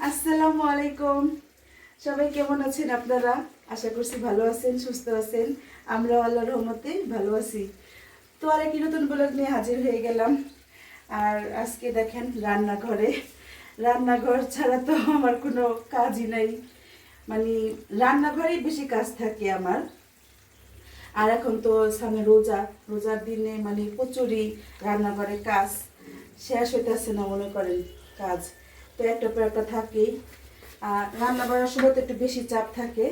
আসসালামু আলাইকুম। সবাই কেমন আছেন আপনারা? আশা করছি ভালো আছেন, সুস্থ আছেন। আমরা আল্লাহর রহমতে ভালো আছি। তো আরেকটি নতুন ব্লগ নিয়ে হাজির হয়ে গেলাম। আর আজকে দেখেন রান্নাঘর ছাড়া তো আমার কোনো কাজই নাই। মানে রান্নাঘরেই বেশি কাজ থাকে আমার। আর এখন তো সামনে রোজার দিনে মানে প্রচুরই রান্নাঘরে কাজ শেষ হইতেছে না মনে করেন কাজ। তো একটা পর একটা থাকেই। আর রান্না বান্নার সময় তো একটু বেশি চাপ থাকে।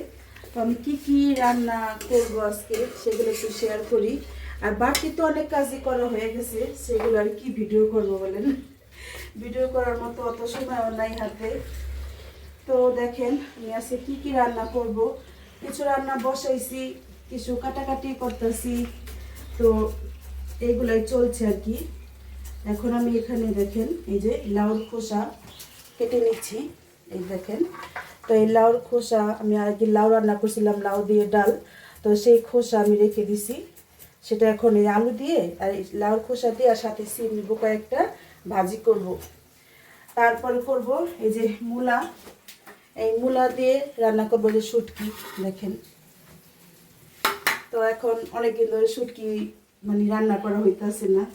তো আমি কি রান্না করবো আজকে সেগুলো একটু শেয়ার করি। আর বাকি তো অনেক কাজই করা হয়ে গেছে, সেগুলো আর কি ভিডিও করবো বলেন। ভিডিও করার মতো অত সময়ও নাই হাতে। তো দেখেন আমি আজকে কি রান্না করব। কিছু রান্না বসাইছি, কিছু কাটাকাটি করতেছি। তো এইগুলাই চলছে আর কি। এখন আমি এখানে দেখেন এই যে লাউর খোসা কেটে নিচ্ছি। এই দেখেন, তো এই লাউর খোসা আমি আর কি লাউ রান্না করছিলাম, লাউ দিয়ে ডাল। তো সেই খোসা আমি রেখে দিছি। সেটা এখন এই আলু দিয়ে আর এই লাউর খোসা দিয়ে আর সাথে সিম নিব কয়েকটা, ভাজি করব। তারপরে করব এই যে মূলা, এই মূলা দিয়ে রান্না করবো যে শুটকি। দেখেন, তো এখন অনেকদিন ধরে শুটকি মানে রান্না করা হইতেছে না।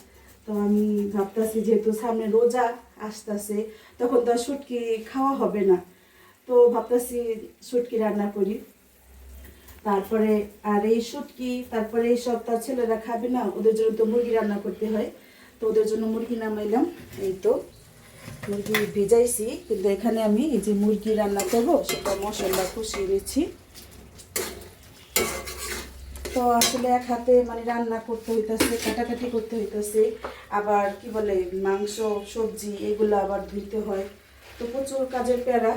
তো আমি ভাবতেছি যেহেতু সামনে রোজা আসতেছে, তখন তো আর শুটকি খাওয়া হবে না। তো ভাবতেছি শুটকি রান্না করি। তারপরে আর এই শুটকি তারপরে এই সব তার ছেলেরা খাবে না, ওদের জন্য তো মুরগি রান্না করতে হয়। তো ওদের জন্য মুরগি নামাইলাম। এই তো মুরগি ভিজাইছি, কিন্তু এখানে আমি এই যে মুরগি রান্না করব সেটা মশলা কষিয়ে নিচ্ছি। তো আসলে এক হাতে মানে রান্না করতে হইতেছে, কাটাকাটি করতে হইতেছে, আবার কি বলে মাংস সবজি এগুলো আবার ধুইতে হয়। তো প্রচুর কাজের প্যারা।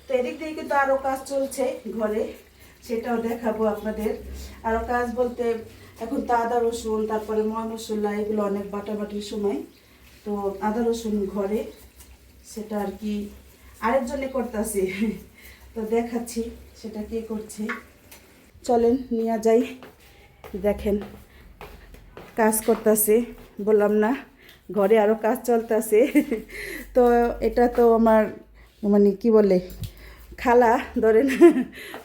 তো এদিক থেকে কিন্তু আরও কাজ চলছে ঘরে, সেটাও দেখাবো আপনাদের। আরও কাজ বলতে এখন তো আদা রসুন তারপরে ময় মশলা এগুলো অনেক বাটাবাটির সময়। তো আদা রসুন ঘরে, সেটা আর কি আরেকজনে করতেছে। তো দেখাচ্ছি সেটা কে করছে, চলেন নিয়ে যাই। দেখেন কাজ করতেছে, বললাম না ঘরে আরও কাজ চলতেছে। তো এটা তো আমার মানে কি বলে খালা ধরেন।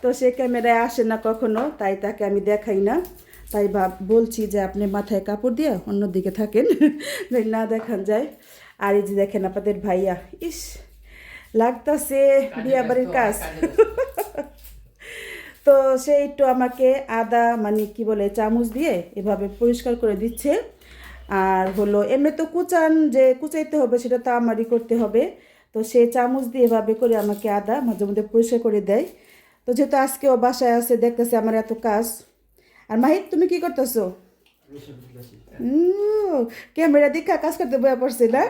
তো সে ক্যামেরায় আসে না কখনো, তাই তাকে আমি দেখাই না। তাই বলছি যে আপনি মাথায় কাপড় দিয়ে অন্যদিকে থাকেন, না দেখান যায়। আর এই যে দেখেন আপনাদের ভাইয়া, ইস লাগতাছে বিয়া বাড়ির কাজ। তো সে একটু আমাকে আদা মানে কি বলে চামচ দিয়ে এভাবে পরিষ্কার করে দিচ্ছে। আর হলো এমনি তো কুচাইতে হবে সেটা তো আমারই করতে হবে। তো সে চামচ দিয়ে এভাবে করে আমাকে আদা মাঝে মধ্যে পরিষ্কার করে দেয়। তো যেহেতু আজকে ও বাসায় আছে, দেখতেছে আমার এত কাজ। আর মাহিত তুমি কি করতেছো? ক্যামেরা দেখা কাজ করতে বয়া পড়ছে না।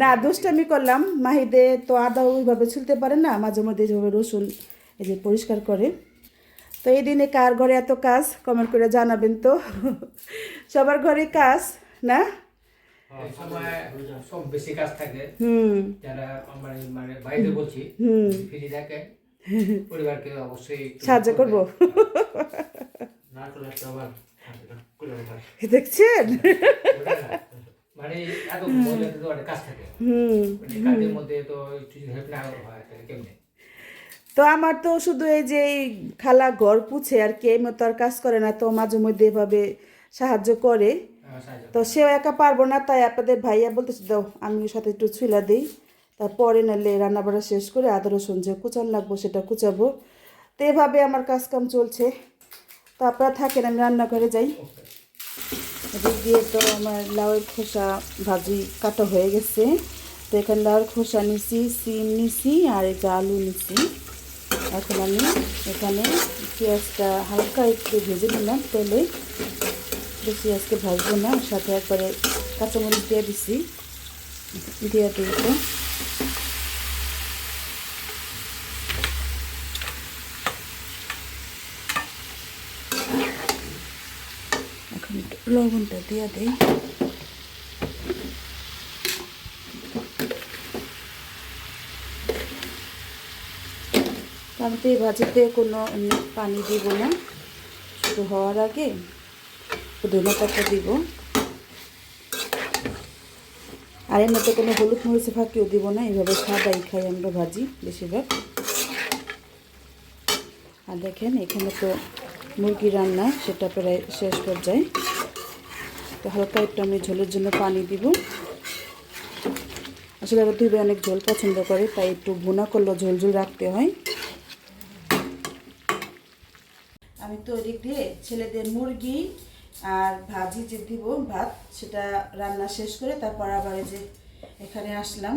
না দুষ্টামি করলাম। মাহিদে তো আদা ওইভাবে ছুলতে পারে না, মাঝে মধ্যে যেভাবে রসুন এই যে পরিষ্কার করে। তো এই দিনে কার ঘরে এত কাজ কমেন্ট করে জানাবেন তো। সবার ঘরে কাজ না? সব বেশি কাজ থাকে। যারা আমার মানে বাইরে বলছি ফ্রি থাকে, পরিবারকে অবশ্যই সাহায্য করবো। না করলে তো আবার দেখছেন, মানে এত মহিলাদের তো অনেক কাজ থাকে। মানে কাজের মধ্যে তো একটু হেল্প না হয় তাহলে কেমনে। তো আমার তো শুধু এই যে এই খালা ঘর পুছে আর কি, মতো আর কাজ করে না। তো মাঝে মধ্যে এভাবে সাহায্য করে। তো সেও একা পারবো না, তাই আপনাদের ভাইয়া বলতেছে দাও আমি ওর সাথে একটু ছুলা দিই, তারপরে নাহলে রান্নাবাড়া শেষ করে আদা রসুন যে কুচান লাগবো সেটা কুচাবো। তো এভাবে আমার কাজ কাম চলছে। তো আপনারা থাকেন, আমি রান্নাঘরে যাই। এদিক দিয়ে তো আমার লাউয়ের খোসা ভাজি কাটা হয়ে গেছে। তো এখানে লাউয়ের খোসা নিছি, সিম নিছি আর এই যে আলু নিছি। এখন আমি এখানে পেঁয়াজটা হালকা একটু ভেজে নিলাম তেলে, বেশি আজকে ভাজবো না। সাথে একবারে কাঁচামরিচ দিয়ে দিছি, দিয়ে দিয়েছে। এখন একটু লবণটা দিয়ে দিই। আমি তো এই ভাজিতে কোনো পানি দিব না, শুধু হওয়ার আগে ধনে পাতা দিব। আর এর মধ্যে কোনো হলুদ মরিচে ফাঁকিও দিব না, এইভাবে সাদাই খাই আমরা ভাজি বেশিরভাগ। আর দেখেন এখানে তো মুরগি রান্না সেটা প্রায় শেষ পর্যায়ে। তো হালকা একটু আমি ঝোলের জন্য পানি দিব। আসলে আবার দুই অনেক ঝোল পছন্দ করে, তাই একটু ভুনা করলেও ঝোল ঝোল রাখতে হয়। আমি তো এদিক দিয়ে ছেলেদের মুরগি আর ভাজি যে দিব ভাত, সেটা রান্না শেষ করে তারপর আবার এই যে এখানে আসলাম।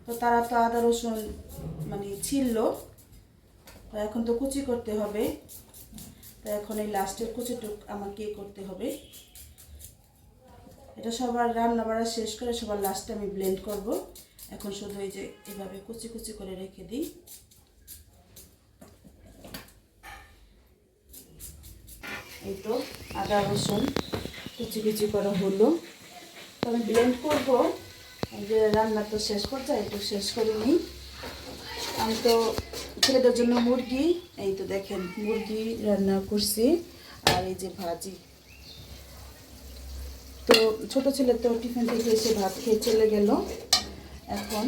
তো তারা তো আদা রসুন মানে ছিল, তো এখন তো কুচি করতে হবে। তো এখন এই লাস্টের কুচিটুক আমাকে করতে হবে। এটা সবার রান্না বাড়া শেষ করে সবার লাস্টে আমি ব্লেন্ড করব। এখন শুধু এই যে এভাবে কুচি কুচি করে রেখে দিই। এই তো আদা রসুন কুচি কুচি করা হলো। তো আমি ব্লেন্ড করব। এই যে রান্না তো শেষ পর্যায়ে একটু শেষ করে নিই। আমি তো ছেলেদের জন্য মুরগি, এই তো দেখেন মুরগি রান্না করছি আর এই যে ভাজি। তো ছোট ছেলে তো টিফিন থেকে এসে ভাত খেয়ে চলে গেল। এখন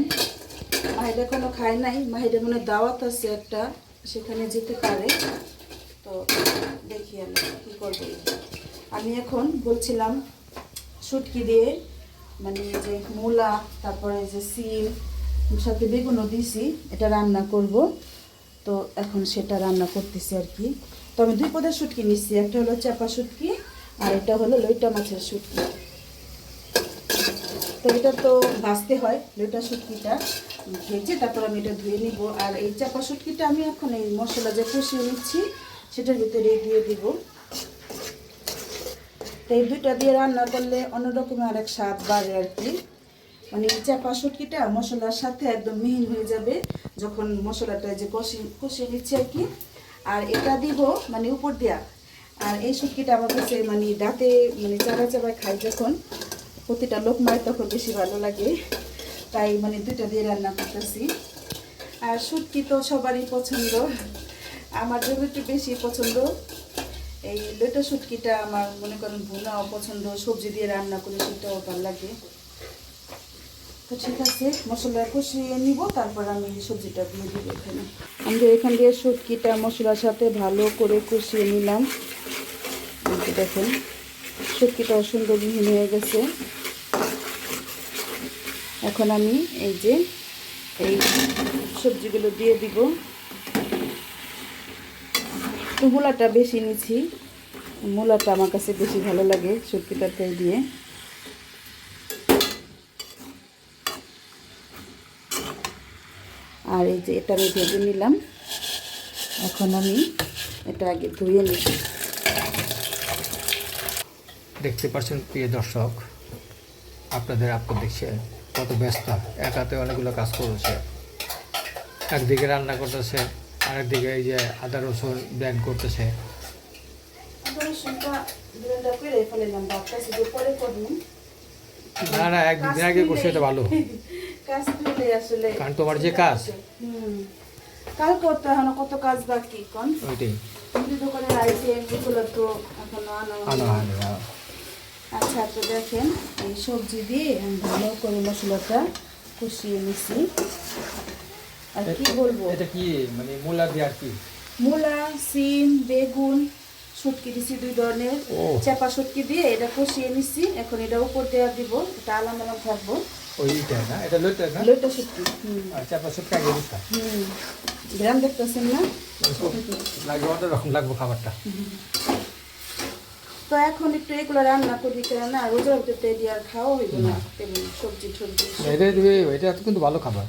মাহিদা এখনো খায় নাই, মাহিদা মনে দাওয়াত আছে একটা, সেখানে যেতে পারে। তো দেখি আমি কী করবো। আমি এখন বলছিলাম শুটকি দিয়ে মানে এই যে মূলা, তারপরে যে সিম সাথে বেগুনও দিছি, এটা রান্না করব। তো এখন সেটা রান্না করতেছি আর কি। তো আমি দুই পদের শুটকি নিচ্ছি, একটা হলো চাপা শুটকি আর এটা হলো লইটা মাছের শুটকি। তো এটা তো ভাজতে হয়, লইটা শুটকিটা ভেজে তারপর আমি এটা ধুয়ে নিব। আর এই চাপা শুটকিটা আমি এখন এই মশলা যে কষিয়ে নিচ্ছি সেটার ভিতরে দিয়ে দিব। তো এই দুইটা দিয়ে রান্না করলে অন্যরকম আরেক স্বাদ বাড়ে আর কি। মানে চাপা শুটকিটা মশলার সাথে একদম মিহিন হয়ে যাবে যখন মশলাটা যে কষিয়ে নিচ্ছে আর কি। আর এটা দিব মানে উপর দেওয়া। আর এই শুটকিটা আমার কাছে মানে দাঁতে মানে চাবা চাবায় খাই যখন, প্রতিটা লোক মার তখন বেশি ভালো লাগে, তাই মানে দুইটা দিয়ে রান্না করতেছি। আর শুটকি তো সবারই পছন্দ, আমার জন্য একটু বেশি পছন্দ। এই লইটা শুটকিটা আমার মনে করেন ভুনাও পছন্দ, সবজি দিয়ে রান্না করে সেটাও ভালো লাগে। তো ঠিক আছে, মশলা কষিয়ে নিব, তারপর আমি সবজিটা দিয়ে দিব এখানে। আমি এখান দিয়ে শুটকিটা মশলার সাথে ভালো করে কষিয়ে নিলাম। দেখেন শুটকিটাও সুন্দর মিহিন হয়ে গেছে। এখন আমি এই যে এই সবজিগুলো দিয়ে দিব। তো মূলাটা বেশি নিচ্ছি, মূলাটা আমার কাছে বেশি ভালো লাগে শুটকিটাতে দিয়ে। আর এই যে এটা আমি ভেজে নিলাম। এখন আমি এটা আগে ধুয়ে নিই। দেখতে পাচ্ছেন প্রিয় দর্শক, আপনাদের আপু দেখছে কত ব্যস্ত, একাতে অনেকগুলো কাজ করেছে। একদিকে রান্না করতেছে, আরেকদিকে এই যে আদা রসুন ব্লেন্ড করতেছে। না না, একদিন আগে করছে এটা ভালো, কারণ তোমার যে কাজ কাল করতে হয় না, কত কাজ বাকি কোন ওইটাই দোকানের আইটেম এগুলো তো এখনো আনা হয়নি। আচ্ছা, তো দেখেন এই সবজি দিয়ে আমি ভালো করে মশলাটা কষিয়ে নিছি। আর কি বলবো, এটা কি মানে মূলা দিয়ে আর কি মূলা, সিম, বেগুন, শুটকি দিছি দুই ধরনের, চাপা শুটকি দিয়ে এটা কষিয়ে নিছি। এখন এটা উপর দেওয়া দিব, এটা আলাদা আলাদা থাকবো। ওইটা না, এটা লইটা না, লইটা শুটকি। আর চাপা শুটকি আগে দিতা। গ্রাম দেখতেছেন না, লাগবে অন্যরকম লাগবে খাবারটা। তো এখন একটু এগুলো রান্না করি, কেননা রোজার ভিতরে দিয়ে আর খাওয়া হইব না তেমন সবজি টবজি। এটা কিন্তু ভালো খাবার,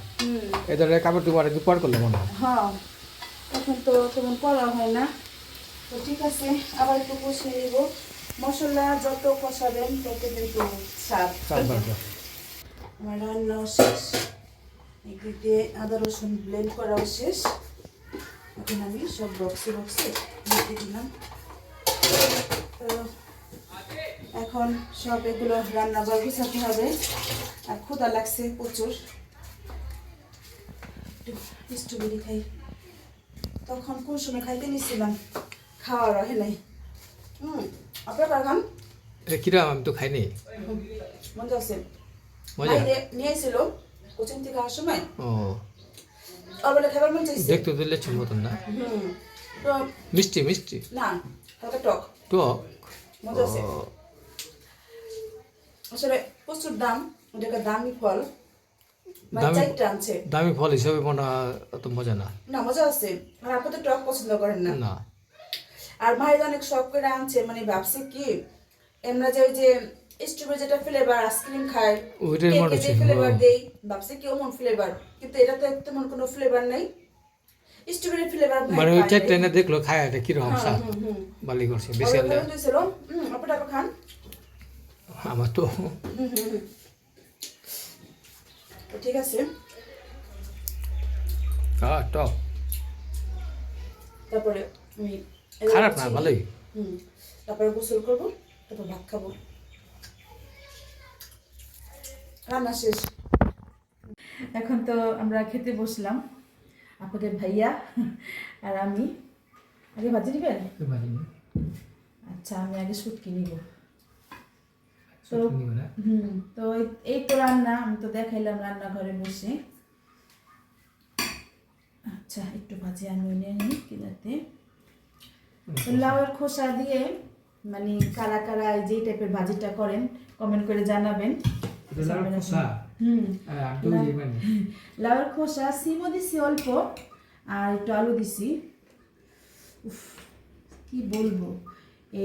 এই ধরনের খাবার তুমি অনেক দুপুর করলে মনে হয়। হ্যাঁ, এখন তো তেমন করা হয় না। তো ঠিক আছে, আবার একটু কষিয়ে নেব। মশলা যত কষাবেন তত কিন্তু স্বাদ। আমার রান্নাও শেষ, একদিক দিয়ে আদা রসুন ব্লেন্ড করাও শেষ। এখন আমি সব বক্সে বক্সে রেখে দিলাম। তো এখন সব এগুলো রান্না ঘর গুছাতে হবে। আর ক্ষুধা লাগছে প্রচুর, স্ট্রবেরি খাই। তখন কোন সময় খাইতে নিচ্ছিলাম, খাওয়ার রহে নাই। আপনার খান এটা কিরম, আমি তো খাইনি। মন যাচ্ছে, মজা বাইরে নিয়ে এসেছিল কোচিং থেকে আসার সময় ও আর বলে খাবার মন চাইছে দেখতে তো লেচুর মতন না তো মিষ্টি মিষ্টি না হালকা টক টক মজা আছে ও, আসলে প্রচুর দাম এটা দামি ফল মানে দামি- চারটা আনছে দামি ফল হিসাবে মনে হয় অত মজা না না মজা আছে আর আপনি তো টক পছন্দ করেন না না আর ভাই অনেক শখ করে আনছে মানে ভাবছে কি আমরা যে ওই যে স্ট্রবেরি যেটা ফ্লেভার আইসক্রিম খাই ওইটার মনে কেকে যে হচ্ছে, ফ্লেভার ও। দেই ভাবছে কি ওমন ফ্লেভার কিন্তু এটা তো তেমন কোনো ফ্লেভার নেই স্ট্রবেরি ফ্লেভার মানে ওই চারটে এনে দেখলো খায় এটা কিরকম স্বাদ ভালো করছে বেশি আলাদা আপনারা খান আমার তো তো ঠিক আছে টক তারপরে আমি খারাপ না ভালোই তারপরে গোসল করব তারপর ভাত খাবো রান্না শেষ এখন তো আমরা খেতে বসলাম আপনাদের ভাইয়া আর আমি আগে ভাজি নেবেন আচ্ছা আমি আগে শুটকি নিব তো তো এই তো রান্না আমি তো দেখাইলাম রান্নাঘরে বসে আচ্ছা একটু ভাজি আমি নিয়ে নিই কিনাতে তো লাউয়ের খোসা দিয়ে মানে কারা কারা যে টাইপের ভাজিটা করেন কমেন্ট করে জানাবেন লাউয়ের খোসা সিমও দিছি অল্প আর একটু আলু দিছি উফ কি বলবো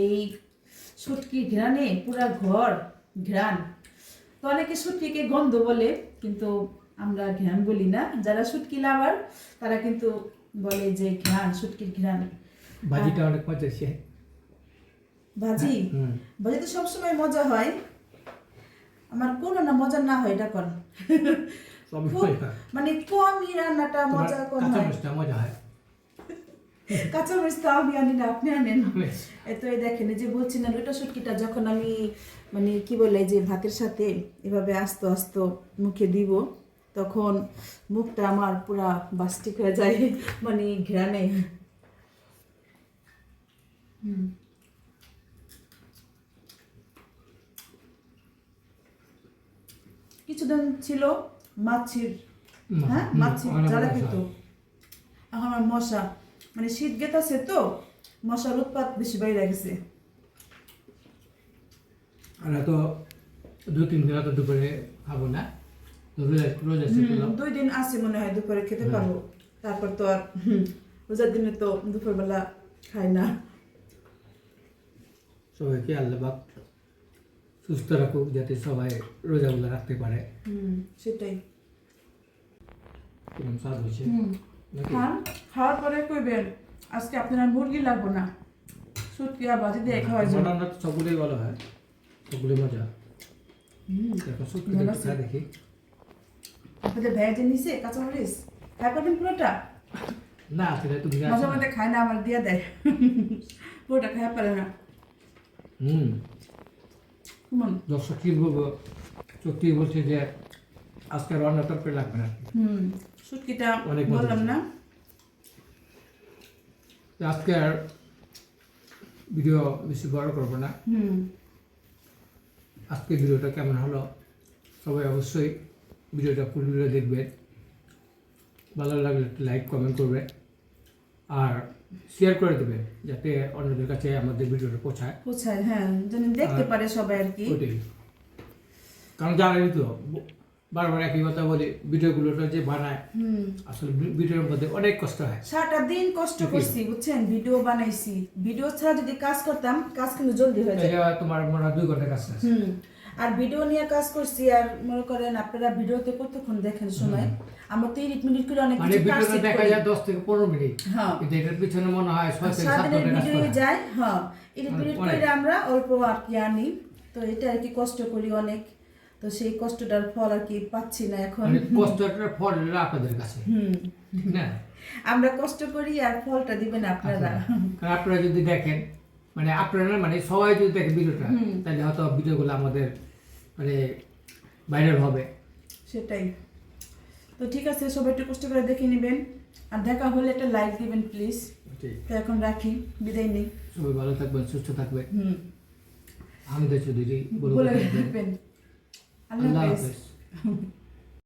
এই শুটকির ঘ্রাণে পুরা ঘর ঘ্রাণ তো অনেকে শুটকিকে গন্ধ বলে কিন্তু আমরা ঘ্রাণ বলি না যারা শুটকি লাভার তারা কিন্তু বলে যে ঘ্রাণ শুটকির ঘ্রাণ ভাজিটা অনেক মজা আছে ভাজি ভাজি তো সবসময় মজা হয় আমার কোনো না মজা না হয় এটা কোন মানে কমই রান্নাটা মজা কোন হয় মজা হয় কাঁচা মরিচ তো আমি আনি না আপনি আনেন এত এই দেখেন এই যে বলছিলেন ওইটা শুটকিটা যখন আমি মানে কি বলে যে ভাতের সাথে এভাবে আস্তে আস্তে মুখে দিব তখন মুখটা আমার পুরা বাস্টিক হয়ে যায় মানে ঘ্রাণে কিছুদিন ছিল মাছির হ্যাঁ মাছির জ্বালা খেত এখন আমার মশা মানে শীত গেতাছে তো মশার উৎপাত বেশি বাইরে গেছে আর তো 2-3 দিন তো দুপুরে খাবো না রোজ আছে 2 দিন আছে মনে হয় দুপুরে খেতে পারবো তারপর তো আর রোজার দিনে তো দুপুরবেলা খাই না সবাইকে আল্লাহ পাক সুস্থ রাখুক যাতে সবাই রোজাগুলো রাখতে পারে সেটাই কিরকম স্বাদ হয়েছে খান খাওয়ার পরে কইবেন আজকে আপনার মুরগি লাগবো না শুটকি আর ভাজি দিয়ে খাওয়া যায় রান্না তো সবগুলোই ভালো হয় সবগুলোই মজা দেখো শুটকি খাই দেখি আপনাদের ভেজে নিছে কাঁচামরিচ খাই পাবেন পুরোটা না সেটা তুমি মাঝে মাঝে খায় না আমার দিয়ে দেয় পুরোটা খাই পারে না কেমন দর্শক কি বলবো সত্যি বলছে যে আজকে রান্না তরকারি লাগবে না শুটকিটা অনেক মজা বললাম না আজকে আর ভিডিও বেশি বড় করবো না আজকে ভিডিওটা কেমন হলো সবাই অবশ্যই ভিডিওটা ফুল ভিডিও দেখবেন ভালো লাগলে লাইক কমেন্ট করবে আর শেয়ার করে দেবে যাতে অন্যদের কাছে আমাদের ভিডিওটা পৌঁছায় হ্যাঁ যেন দেখতে পারে সবাই আর কি ওটাই কারণ জানাই তো বারবার একই কথা বলি ভিডিওগুলোটা যে বানায় আসলে ভিডিওর মধ্যে অনেক কষ্ট হয় সারাটা দিন কষ্ট করছি বুঝছেন ভিডিও বানাইছি ভিডিও ছাড়া যদি কাজ করতাম কাজ কিন্তু জলদি হয়ে যায় তোমার মনে হয় 2 ঘন্টা কাজ আছে আর ভিডিও নিয়ে কাজ করছি আর মনে করেন আপনারা ভিডিওতে কতক্ষণ দেখেন সময় আমরা তো 30 মিনিট করে অনেক মানে কিছু কাজ ভিডিওটা দেখা যায় 10 থেকে 15 মিনিট হ্যাঁ কিন্তু এটার পিছনে মনে হয় 6 থেকে 7 সারাদিনের ঘন্টা কাজ ভিডিও করা যায় হ্যাঁ 30 মিনিট করে আমরা অল্প আর কি আনি তো এটা আর কি কষ্ট করি অনেক তো সেই কষ্টটার ফল আর কি পাচ্ছি না এখন মানে কষ্টটার ফল আপনাদের কাছে ঠিক না আমরা কষ্ট করি আর ফলটা দিবেন আপনারা কারণ আপনারা যদি দেখেন মানে আপনারা মানে সবাই যদি দেখে ভিডিওটা তাহলে হয়তো ভিডিওগুলো আমাদের মানে ভাইরাল হবে সেটাই তো ঠিক আছে সবাই একটু কষ্ট করে দেখে নেবেন আর দেখা হলে একটা লাইক দিবেন প্লিজ তো এখন রাখি বিদায় নেই সবাই ভালো থাকবেন সুস্থ থাকবেন হামিদা চৌধুরী বলে রাখবেন আল্লাহ হাফেজ